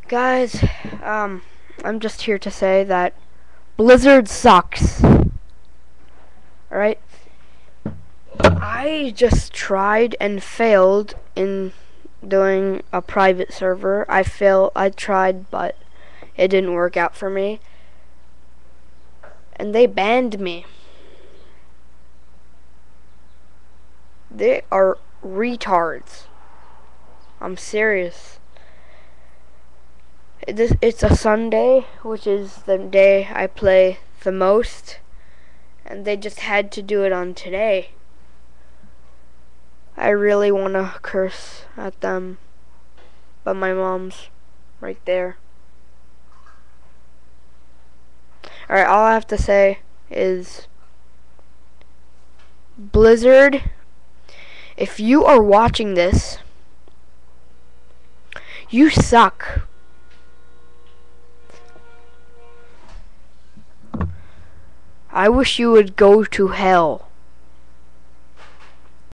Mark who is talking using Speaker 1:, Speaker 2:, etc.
Speaker 1: Guys, I'm just here to say that Blizzard sucks. Alright? I just tried and failed in doing a private server. I tried, but it didn't work out for me. And they banned me. They are retards. I'm serious. It's a Sunday, which is the day I play the most, and they just had to do it on today. I really want to curse at them, but my mom's right there. Alright, all I have to say is, Blizzard, if you are watching this, you suck. I wish you would go to hell.